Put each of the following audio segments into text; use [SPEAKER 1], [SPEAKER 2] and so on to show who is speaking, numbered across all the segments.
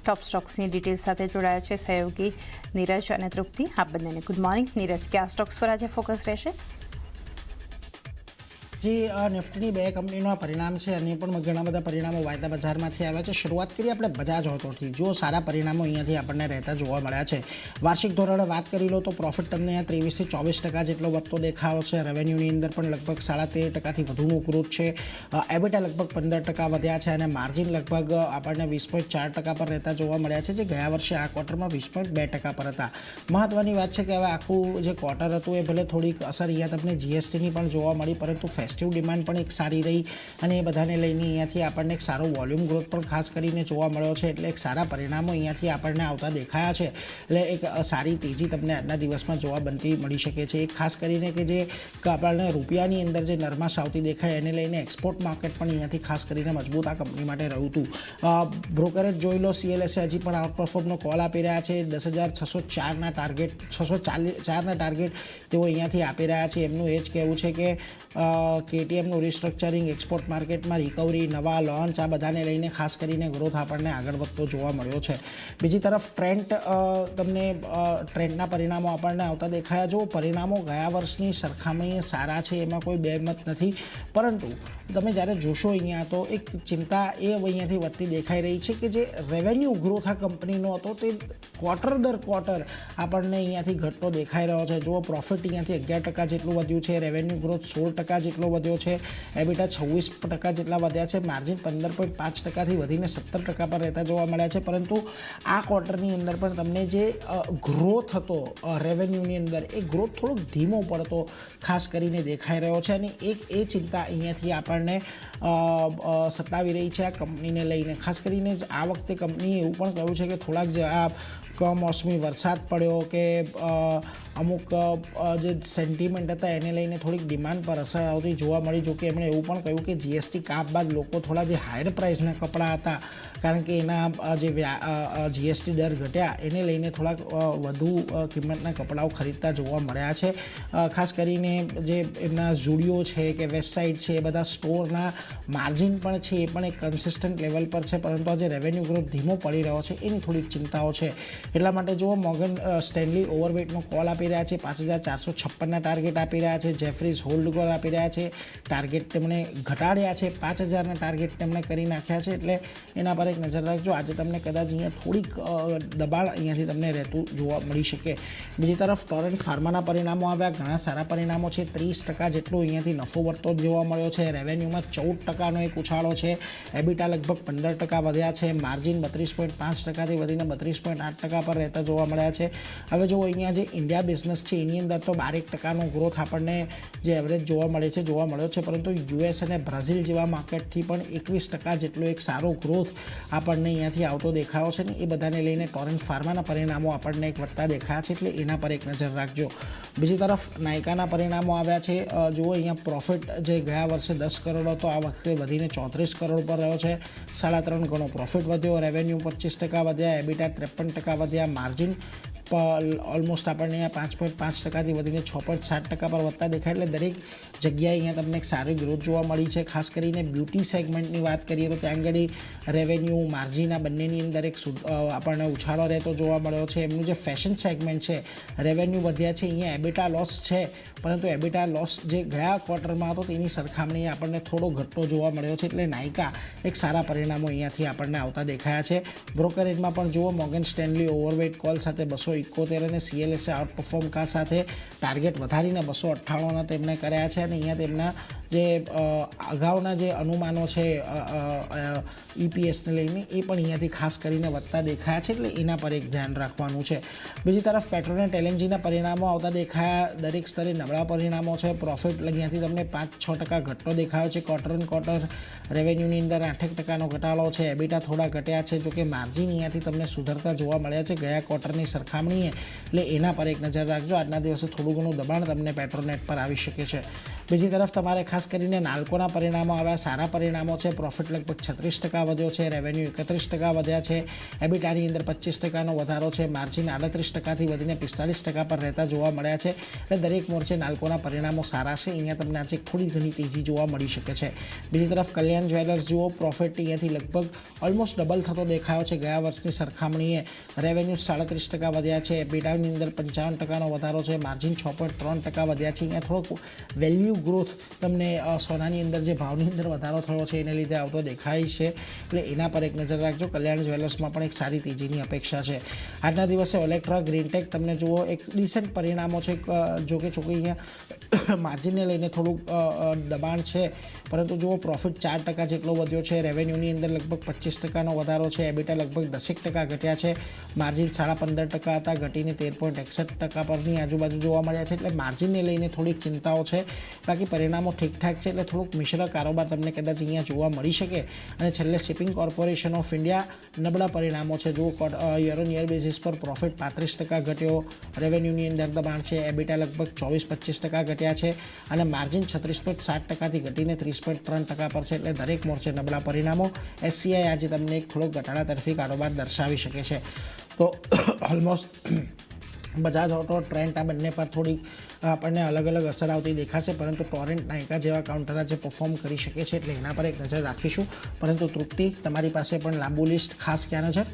[SPEAKER 1] ટોપ સ્ટોક્સની details સાથે જોડાયા છે સહયોગી નીરજ અને તૃપ્તિ. આપ બંનેને ગુડ મોર્નિંગ. નીરજ, કયા સ્ટોક્સ પર આજે ફોકસ રહેશે?
[SPEAKER 2] જે નિફ્ટીની બે કંપનીના પરિણામ છે અને પણ ઘણા બધા પરિણામો વાયદા બજારમાંથી આવ્યા છે. શરૂઆત કરીએ આપણે બજાજ ઓટોથી. જો સારા પરિણામો અહીંયાથી આપણને રહેતા જોવા મળ્યા છે. વાર્ષિક ધોરણે વાત કરી લો તો પ્રોફિટ તમને અહીંયા 23-24% જેટલો વધતો દેખાવો છે. રેવન્યુની અંદર પણ લગભગ 13.5%થી વધુનો ગ્રોથ છે. એબિટા લગભગ 15% વધ્યા છે અને માર્જિન લગભગ આપણને 20.4% પર રહેતા જોવા મળ્યા છે, જે ગયા વર્ષે આ ક્વાર્ટરમાં 20.2% પર હતા. મહત્વની વાત છે કે હવે આખું જે ક્વાર્ટર હતું એ ભલે થોડીક અસર અહીંયા તમને જીએસટીની પણ જોવા મળી, પરંતુ ફેસ્ટિવ ડિમાન્ડ પણ એક સારી રહી અને એ બધાને લઈને અહીંયાથી આપણને એક સારો વોલ્યુમ ગ્રોથ પણ ખાસ કરીને જોવા મળ્યો છે. એટલે એક સારા પરિણામો અહીંયાથી આપણને આવતા દેખાયા છે. એટલે એક સારી તેજી તમને આજના દિવસમાં જોવા બનતી મળી શકે છે. એક ખાસ કરીને કે જે આપણને રૂપિયાની અંદર જે નરમાશ આવતી દેખાય એને લઈને એક્સપોર્ટ માર્કેટ પણ અહીંયાથી ખાસ કરીને મજબૂત આ કંપની માટે રહ્યું હતું. બ્રોકરેજ જોઈ લો, CLSA હજી પણ આઉટ પરફોર્મનો કોલ આપી રહ્યા છે. 10,604ના ટાર્ગેટ 604ના ટાર્ગેટ તેઓ અહીંયાથી આપી રહ્યા છે. એમનું એ જ કહેવું છે કે KTMનું રિસ્ટ્રક્ચરિંગ, એક્સપોર્ટ માર્કેટમાં રિકવરી, નવા લોન્ચ, આ બધાને લઈને ખાસ કરીને ગ્રોથ આપણને આગળ વધતો જોવા મળ્યો છે. બીજી તરફ ટ્રેન્ડના પરિણામો આપણને આવતા દેખાયા. જો પરિણામો ગયા વર્ષની સરખામણીએ સારા છે, એમાં કોઈ બેમત નથી, પરંતુ તમે જ્યારે જોશો અહીંયા તો એક ચિંતા એ અહીંયાથી વધતી દેખાઈ રહી છે કે જે રેવન્યુ ગ્રોથ આ કંપનીનો હતો તે ક્વાર્ટર દર ક્વાર્ટર આપણને અહીંયાથી ઘટતો દેખાઈ રહ્યો છે. જો પ્રોફિટ અહીંયાથી 11% જેટલું વધ્યું છે, રેવન્યુ ગ્રોથ 16% જેટલો વધ્યો છે, એબિટા 26% જેટલા વધ્યા છે, માર્જિન 15.5%થી વધીને 17% પર રહેતા જોવા મળ્યા છે. પરંતુ આ ક્વાર્ટરની અંદર પણ તમને જે ગ્રોથ હતો રેવન્યુની અંદર, એ ગ્રોથ થોડોક ધીમો પડતો ખાસ કરીને દેખાઈ રહ્યો છે અને એ ચિંતા અહીંયાથી આપણને સતાવી રહી છે આ કંપનીને લઈને. ખાસ કરીને આ વખતે કંપનીએ એવું પણ કહ્યું છે કે થોડાક જે આ કમોસમી વરસાદ પડ્યો કે અમુક જે સેન્ટિમેન્ટ હતા એને લઈને થોડીક ડિમાન્ડ પર અસર આવતી જોવા મળી. જો કે એમણે એવું પણ કહ્યું કે GST કાપ બાદ લોકો થોડા જે હાયર પ્રાઇસના કપડાં હતા, કારણ કે એના જે GST દર ઘટ્યા એને લઈને થોડાક વધુ કિંમતના કપડાઓ ખરીદતા જોવા મળ્યા છે. ખાસ કરીને જે એમના ઝુડિયો છે કે વેસ્ટસાઇડ છે, એ બધા સ્ટોરના માર્જિન પણ છે એ પણ એક કન્સિસ્ટન્ટ લેવલ પર છે, પરંતુ આજે રેવન્યુ ગ્રોથ ધીમો પડી રહ્યો છે એની થોડીક ચિંતાઓ છે. એટલા માટે જુઓ, મોર્ગન સ્ટેનલી ઓવરવેટનો કોલ આપી રહ્યા છે, 5,456ના ટાર્ગેટ આપી રહ્યા છે. જેફરીઝ હોલ્ડ કોલ આપી રહ્યા છે, ટાર્ગેટ તેમણે ઘટાડ્યા છે, 5,000ના ટાર્ગેટ તેમણે કરી નાખ્યા છે. એટલે એના પર એક નજર રાખજો. આજે તમને કદાચ અહીંયા થોડીક દબાણ અહીંયાથી તમને રહેતું જોવા મળી શકે. બીજી તરફ ટોરેન્ટ ફાર્માના પરિણામો આવ્યા, ઘણા સારા પરિણામો છે. 30% જેટલો અહીંયાથી નફો વધતો જોવા મળ્યો છે. રેવન્યુમાં 14%નો એક ઉછાળો છે. એબિટા લગભગ 15% વધ્યા છે. માર્જિન 32.5%થી વધીને 32.8% પર રહેતા જોવા મળ્યા છે. હવે જો અહીંયા જે ઇન્ડિયા બિઝનેસ છે એની અંદર તો 12%નો ગ્રોથ આપણને જે એવરેજ જોવા મળ્યો છે, પરંતુ US અને બ્રાઝિલ જેવા માર્કેટથી પણ 21% જેટલો એક સારો ગ્રોથ આપણને અહીંયાથી આવતો દેખાયો છે ને એ બધાને લઈને ટોરેન્ટ ફાર્માના પરિણામો આપણને એક વધતા દેખાયા છે. એટલે એના પર એક નજર રાખજો. બીજી તરફ નાયકાના પરિણામો આવ્યા છે. જુઓ, અહીંયા પ્રોફિટ જે ગયા વર્ષે 10 કરોડ હતો, આ વખતે વધીને 34 કરોડ પર રહ્યો છે. 3.5 ગણો પ્રોફિટ વધ્યો. રેવન્યુ 25% વધ્યા, એબિટા 53% વધ્યા, માર્જિન ઓલમોસ્ટ આપણને અહીંયા 5.5%થી વધીને 6.7% પર વધતા દેખાય. એટલે દરેક જગ્યાએ અહીંયા તમને એક સારી ગ્રોથ જોવા મળી છે. ખાસ કરીને બ્યુટી સેગમેન્ટની વાત કરીએ તો ત્યાં આગળ રેવન્યુ, માર્જિન આ બંનેની અંદર એક આપણને ઉછાળો રહેતો જોવા મળ્યો છે. એમનું જે ફેશન સેગમેન્ટ છે, રેવન્યુ વધ્યા છે, અહીંયા એબિટા લોસ છે, પરંતુ એબિટા લોસ જે ગયા ક્વાર્ટરમાં હતો તેની સરખામણીએ આપણને થોડો ઘટતો જોવા મળ્યો છે. એટલે નાયકા એક સારા પરિણામો અહીંયાથી આપણને આવતા દેખાયા છે. બ્રોકરેજમાં પણ જુઓ, મોર્ગન સ્ટેનલી ઓવરવેટ કોલ સાથે 271 અને CLSA આઉટ પરફોર્મ કા સાથે ટાર્ગેટ વધારીને 298ના તેમણે કર્યા છે. અને અહીંયા તેમના જે અગાઉના જે અનુમાનો છે EPSને લઈને એ પણ અહીંયાથી ખાસ કરીને વધતા દેખાયા છે. એટલે એના પર એક ધ્યાન રાખવાનું છે. બીજી તરફ પેટ્રોનેટ LNGના પરિણામો આવતા દેખાયા. દરેક સ્તરે નબળા પરિણામો છે. પ્રોફિટ અહીંયાથી તમને 5-6% ઘટતો દેખાયો છે. ક્વાર્ટર ઓન ક્વાર્ટર રેવન્યુની અંદર 8% ઘટાડો છે. એબિટા થોડા ઘટ્યા છે. જોકે માર્જિન અહીંયાથી તમને સુધરતા જોવા મળ્યા છે ગયા ક્વાર્ટરની સરખામણીએ. એટલે એના પર એક નજર રાખજો. આજના દિવસે થોડું ઘણું દબાણ તમને પેટ્રોનેટ પર આવી શકે છે. બીજી તરફ તમારે ખાસ કરીને નાલ્કોના પરિણામો આવ્યા, સારા પરિણામો છે. પ્રોફિટ લગભગ 36% વધ્યો છે, રેવન્યુ 31% વધ્યા છે, એબિટાની અંદર 25%નો વધારો છે, માર્જિન 38%થી વધીને 45% પર રહેતા જોવા મળ્યા છે. એટલે દરેક મોરચે નાલ્કોના પરિણામો સારા છે. અહીંયા તમને આજે થોડી ઘણી તેજી જોવા મળી શકે છે. બીજી તરફ કલ્યાણ જ્વેલર્સ જુઓ, પ્રોફિટ અહીંયાથી લગભગ ઓલમોસ્ટ ડબલ થતો દેખાયો છે ગયા વર્ષની સરખામણીએ. રેવન્યુ 37% વધ્યા છે, એબિટાની અંદર 55%નો વધારો છે, માર્જિન 6.3% વધ્યા છે. અહીંયા થોડોક વેલ્યુ ગ્રોથ તમને સોનાની અંદર જે ભાવની અંદર વધારો થયો છે એને લીધે આવતો દેખાય છે. એટલે એના પર એક નજર રાખજો. કલ્યાણ જ્વેલર્સમાં પણ એક સારી તેજીની અપેક્ષા છે. આજના દિવસે ઓલેક્ટ્રા ગ્રીનટેક તમને જુઓ એક ડિસન્ટ પરિણામો છે. જોકે અહીંયા માર્જિનને લઈને થોડુંક દબાણ છે, પરંતુ જુઓ પ્રોફિટ 4% જેટલો વધ્યો છે, રેવન્યુની અંદર લગભગ 25%નો વધારો છે, એબિટા લગભગ 10% ઘટ્યા છે, માર્જિન 15.5% હતા, ઘટીને 13.61% પરની આજુબાજુ જોવા મળ્યા છે. એટલે માર્જિનને લઈને થોડીક ચિંતાઓ છે. બાકી પરિણામો ઠીકઠાક છે. એટલે થોડુંક મિશ્ર કારોબાર તમને કદાચ અહીંયા જોવા મળી શકે. અને છેલ્લે શિપિંગ કોર્પોરેશન ઓફ ઇન્ડિયા નબળા પરિણામો છે. જુઓ યર ઓન યર બેઝિસ પર પ્રોફિટ 35% ઘટ્યો, રેવન્યુની અંદર દબાણ છે, એબિટા લગભગ 24-25% ઘટ્યા છે, અને માર્જિન 36.7%થી ઘટીને 30.3% પર છે. એટલે દરેક મોરચે નબળા પરિણામો. એસસીઆઈ આજે તમને એક થોડોક ઘટાડા તરફી કારોબાર દર્શાવી શકે છે. તો ઓલમોસ્ટ બજાજ ઓટો, ટ્રેન્ટ, આ બંને પર થોડીક આપણને અલગ અલગ અસર આવતી દેખાશે, પરંતુ ટોરેન્ટ, નાયકા જેવા કાઉન્ટર આજે પરફોર્મ કરી શકે છે. એટલે એના પર એક નજર રાખીશું. પરંતુ તૃપ્તિ, તમારી પાસે પણ લાંબુ લિસ્ટ ખાસ ક્યાંનો છે?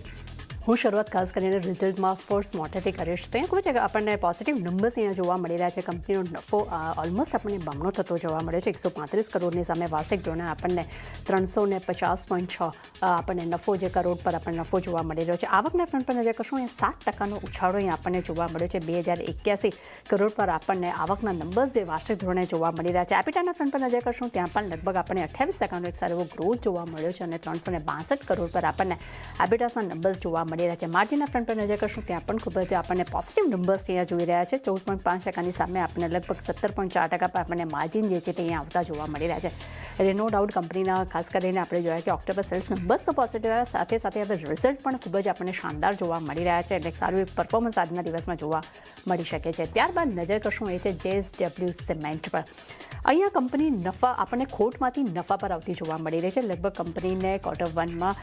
[SPEAKER 3] હું શરૂઆત ખાસ કરીને રિઝલ્ટમાં ફોર્સ મોટેથી કરીશ. તો અહીંયા ખૂબ જ આપણને પોઝિટિવ નંબર્સ અહીંયા જોવા મળી રહ્યા છે. કંપનીનો નફો ઓલમોસ્ટ આપણને બમણો થતો જોવા મળ્યો છે. 135 કરોડની સામે વાર્ષિક ધોરણે આપણને 350.6 આપણને નફો જે કરોડ પર આપણને નફો જોવા મળી રહ્યો છે. આવકના ફ્રન્ટ પર નજર કરશું, અહીંયા 7% ઉછાળો અહીંયા આપણને જોવા મળ્યો છે. 2081 કરોડ પર આપણને આવકના નંબર્સ જે વાર્ષિક ધોરણે જોવા મળી રહ્યા છે. એપિટાના ફ્રન્ટ પર નજર કરશું, ત્યાં પણ લગભગ આપણને 28%નો એક સારો એવો ગ્રોથ જોવા મળ્યો છે, અને 362 કરોડ પર આપણને એપિટાસના નંબર્સ જોવા મળી રહ્યા છે. માર્જિનના ફ્રન્ટ પર નજર કરશું, ત્યાં પણ ખૂબ જ આપણને પોઝિટિવ નંબર્સ અહીંયા જોઈ રહ્યા છે. 14.5%ની સામે આપણને લગભગ 17.4% પર આપણને માર્જિન જે છે તે અહીંયા આવતા જોવા મળી રહ્યા છે. એટલે નો ડાઉટ કંપનીના ખાસ કરીને આપણે જોયા કે ઓક્ટોબર સેલ્સ નંબર્સ તો પોઝિટિવ આવ્યા, સાથે સાથે હવે રિઝલ્ટ પણ ખૂબ જ આપણને શાનદાર જોવા મળી રહ્યા છે. એટલે સારું એક પરફોર્મન્સ આજના દિવસમાં જોવા મળી શકે છે. ત્યારબાદ નજર કરશું એ છે JSW સિમેન્ટ પર. અહીંયા કંપની નફા આપણને ખોટમાંથી નફા પર આવતી જોવા મળી રહી છે. લગભગ કંપનીને Q1માં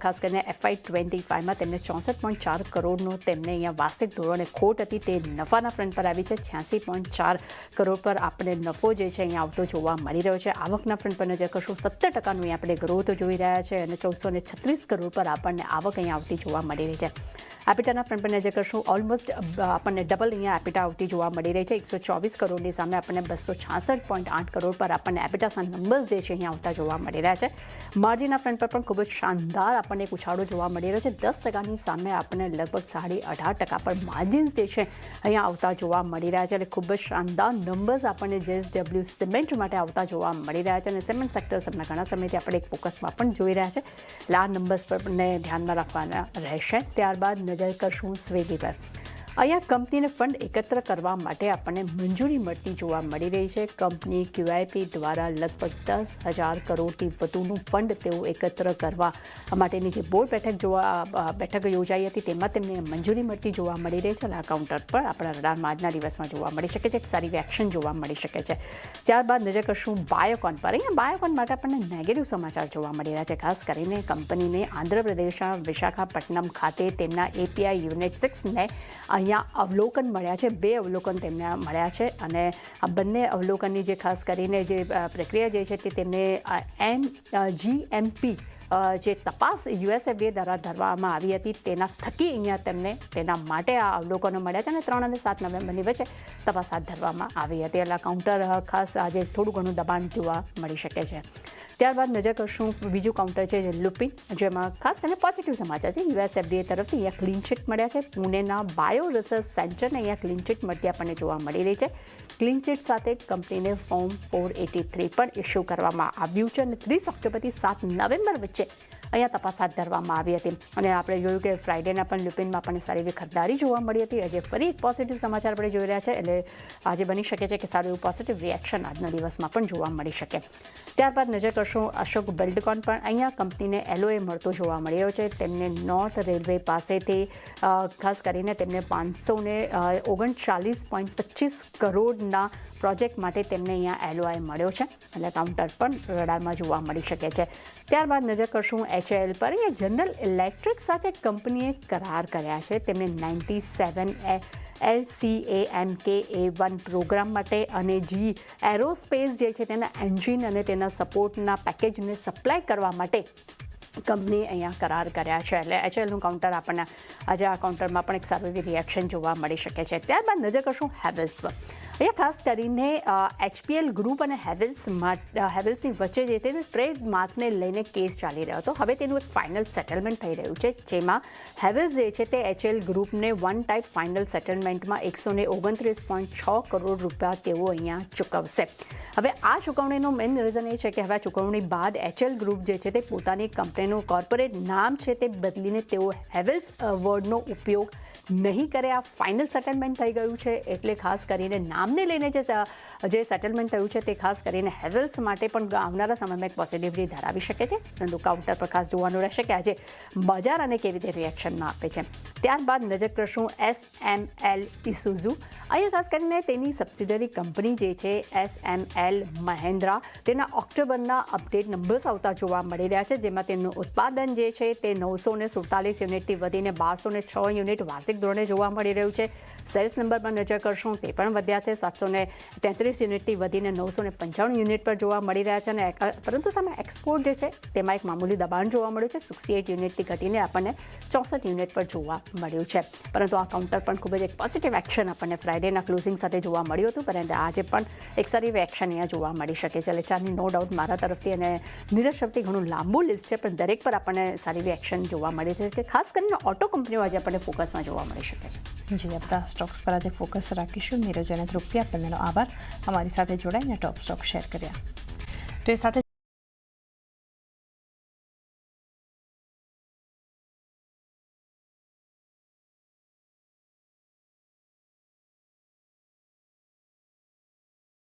[SPEAKER 3] ખાસ કરીને FY25માં તેમને 64.4 કરોડનો તેમને અહીંયા વાર્ષિક ધોરણે ખોટ હતી, તે નફાના ફ્રન્ટ પર આવી છે. 86.4 કરોડ પર આપણે નફો જે છે અહીંયા આવતો જોવા મળી રહ્યો છે. આવકના ફ્રન્ટ પર નજર કરશું, 17%નું અહીંયા આપણે ગ્રોથ જોઈ રહ્યા છે, અને 1436 કરોડ પર આપણને આવક અહીંયા આવતી જોવા મળી રહી છે. એપિટાના ફ્રન્ટ પર નજર કરશું, ઓલમોસ્ટ આપણને ડબલ અહીંયા એપિટા આવતી જોવા મળી રહી છે. 124 કરોડની સામે આપણને 266.8 કરોડ પર આપણને એપિટાસના નંબર્સ જે છે અહીંયા આવતા જોવા મળી રહ્યા છે. માર્જિનના ફ્રન્ટ પર પણ ખૂબ જ શાનદાર આપણને એક ઉછાળો જોવા મળી રહ્યો છે. 10%ની સામે આપણને લગભગ 18.5% પર માર્જિન્સ જે છે અહીંયા આવતા જોવા મળી રહ્યા છે. એટલે ખૂબ જ શાનદાર નંબર્સ આપણને JSW સિમેન્ટ માટે આવતા જોવા મળી રહ્યા છે. અને સિમેન્ટ સેક્ટર્સ આપણા ઘણા સમયથી આપણે એક ફોકસમાં પણ જોઈ રહ્યા છે. એટલે આ નંબર્સ પર ધ્યાનમાં રાખવાના રહેશે. ત્યારબાદ નજર કરશું સ્વિગી પર. અહીંયા કંપનીને ફંડ એકત્ર કરવા માટે આપણને મંજૂરી મળતી જોવા મળી રહી છે. કંપની QIP દ્વારા લગભગ 10,000 કરોડથી વધુનું ફંડ તેઓ એકત્ર કરવા માટેની જે બોર્ડ બેઠક યોજાઈ હતી, તેમાં તેમને મંજૂરી મળતી જોવા મળી રહી છે. અને આ કાઉન્ટર પર આપણા રડારમાં આજના દિવસમાં જોવા મળી શકે છે. એક સારી એક્શન જોવા મળી શકે છે. ત્યારબાદ નજર કરશું બાયોકોન પર. અહીંયા બાયોકોન માટે આપણને નેગેટિવ સમાચાર જોવા મળી રહ્યા છે. ખાસ કરીને કંપનીને આંધ્રપ્રદેશના વિશાખાપટ્ટનમ ખાતે તેમના API યુનિટ 6ને અહીંયા અવલોકન મળ્યા છે. 2 અવલોકન તેમને મળ્યા છે, અને આ બંને અવલોકનની જે ખાસ કરીને જે પ્રક્રિયા જે છે તે તેમને GMP જે તપાસ USA દ્વારા ધરવામાં આવી હતી તેના થકી અહીંયા તેમને તેના માટે આ અવલોકનો મળ્યા છે. અને 3 અને 7 નવેમ્બરની વચ્ચે તપાસ હાથ ધરવામાં આવી હતી. એટલે કાઉન્ટર ખાસ આજે થોડું ઘણું દબાણ જોવા મળી શકે છે. ત્યારબાદ નજર કરશું બીજું કાઉન્ટર છે જે લુપિન, જેમાં ખાસ કરીને પોઝિટિવ સમાચાર છે. USA તરફથી અહીંયા ક્લીન ચીટ મળ્યા છે. પુણેના બાયો રિસર્ચ સેન્ટરને અહીંયા ક્લીન ચીટ મળતી આપણને જોવા મળી રહી છે. ક્લીન ચીટ સાથે કંપનીને ફોર્મ 483 પણ ઇસ્યુ કરવામાં આવ્યું છે, અને 30 ઓક્ટોબરથી 7 નવેમ્બર વચ્ચે અહીંયા તપાસ હાથ ધરવામાં આવી હતી. અને આપણે જોયું કે ફ્રાઇડેના પણ લુપિનમાં આપણને સારી એવી ખરીદારી જોવા મળી હતી. આજે ફરી એક પોઝિટિવ સમાચાર આપણે જોઈ રહ્યા છે. એટલે આજે બની શકે છે કે સારું એવું પોઝિટિવ રિએક્શન આજના દિવસમાં પણ જોવા મળી શકે. ત્યારબાદ નજર કરશું અશોક બિલ્ડકોન પર. અહીંયા કંપનીને LOA મળતો જોવા મળી રહ્યો છે. તેમને નોર્થ રેલવે પાસેથી ખાસ કરીને તેમને 539.25 કરોડના પ્રોજેક્ટ માટે તેમને અહીંયા LOI મળ્યો છે, એટલે કાઉન્ટર પણ રડારમાં જોવા મળી શકે છે. ત્યારબાદ નજર કરશું HAL પર. અહીંયા જનરલ ઇલેક્ટ્રિક સાથે કંપનીએ કરાર કર્યા છે. તેમને 97 LCAMK-A1 પ્રોગ્રામ માટે અને જી એરોસ્પેસ જે છે તેના એન્જિન અને તેના સપોર્ટના પેકેજને સપ્લાય કરવા માટે કંપનીએ અહીંયા કરાર કર્યા છે. એટલે HALનું કાઉન્ટર આપણને આજે આ કાઉન્ટરમાં પણ એક સારું એવી રિએક્શન જોવા મળી શકે છે. ત્યારબાદ નજર કરશું હેવેલ્સ પર. અહીંયા ખાસ કરીને HPL ગ્રુપ અને હેવેલ્સની વચ્ચે જે તે ટ્રેડમાર્કને લઈને કેસ ચાલી રહ્યો હતો. હવે તેનું એક ફાઇનલ સેટલમેન્ટ થઈ રહ્યું છે, જેમાં હેવેલ્સ જે છે તે HAL ગ્રુપને વન ટાઈપ ફાઇનલ સેટલમેન્ટમાં 129.6 કરોડ રૂપિયા તેઓ અહીંયા ચૂકવશે. હવે આ ચૂકવણીનું મેઇન રીઝન એ છે કે હવે આ ચૂકવણી બાદ HAL ગ્રુપ જે છે તે પોતાની કંપનીનું કોર્પોરેટ નામ છે તે બદલીને તેઓ હેવેલ્સ વર્ડનો ઉપયોગ નહીં કરે. આ ફાઇનલ સેટલમેન્ટ થઈ ગયું છે, એટલે ખાસ કરીને નામને લઈને જે સેટલમેન્ટ થયું છે તે ખાસ કરીને હેવેલ્સ માટે પણ આવનારા સમયમાં એક પોઝિટિવિટી ધરાવી શકે છે. પરંતુ કાઉન્ટર પર ખાસ જોવાનું રહેશે કે આજે બજાર અને કેવી રીતે રિએક્શનમાં આપે છે. ત્યારબાદ નજર કરશું SML ઇસુઝુ. અહીંયા ખાસ કરીને તેની સબસિડરી કંપની જે છે SML મહેન્દ્રા, તેના ઓક્ટોબરના અપડેટ નંબર્સ આવતા જોવા મળી રહ્યા છે, જેમાં તેમનું ઉત્પાદન જે છે તે 947 યુનિટથી વધીને 1206 યુનિટ વાર્ષિક ધોરણે જોવા મળી રહ્યું છે. સેલ્સ નંબર પર નજર કરશું, તે પણ વધ્યા છે. 733 યુનિટથી વધીને 995 યુનિટ પર જોવા મળી રહ્યા છે. અને પરંતુ સામે એક્સપોર્ટ જે છે તેમાં એક મામૂલી દબાણ જોવા મળ્યું છે. 68 યુનિટથી ઘટીને આપણને 64 યુનિટ પર જોવા મળ્યું છે. પરંતુ આ કાઉન્ટર પણ ખૂબ જ એક પોઝિટિવ એક્શન આપણને ફ્રાઇડેના ક્લોઝિંગ સાથે જોવા મળ્યું હતું, પરંતુ આજે પણ એક સારી એવી એક્શન અહીંયા જોવા મળી શકે છે. એટલે ચારની નો ડાઉટ મારા તરફથી અને નીરજ તરફથી ઘણું લાંબુ લિસ્ટ છે, પણ દરેક પર આપણને સારી એવી એક્શન જોવા મળી છે કે ખાસ કરીને ઓટો કંપનીઓ આજે આપણને ફોકસમાં જોવા મળી શકે છે.
[SPEAKER 1] જી, આપણા સ્ટોક્સ પર આજે ફોકસ રાખીશું. નીરજ અને તૃપ્તિ, આપણને આભાર અમારી સાથે જોડાઈને ટોપ સ્ટોક શેર કર્યા. તો એ સાથે